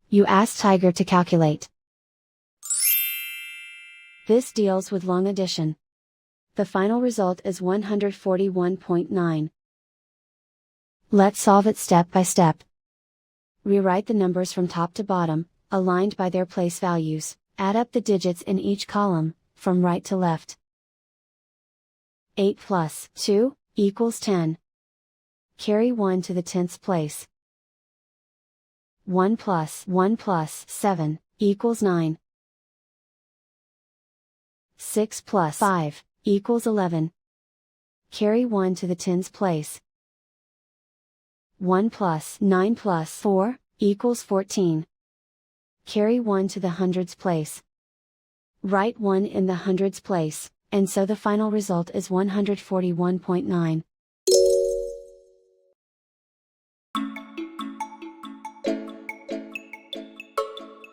You ask Tiger to calculate. This deals with long addition. The final result is 141.9. Let's solve it step by step. Rewrite the numbers from top to bottom, aligned by their place values, add up the digits in each column, from right to left. 8 plus 2 equals 10. Carry 1 to the 10th place. 1 plus 7 equals 9. 6 plus 5 equals 11. Carry 1 to the 10th place. 1 plus 9 plus 4 equals 14. Carry 1 to the hundreds place. Write 1 in the hundreds place, and so the final result is 141.9.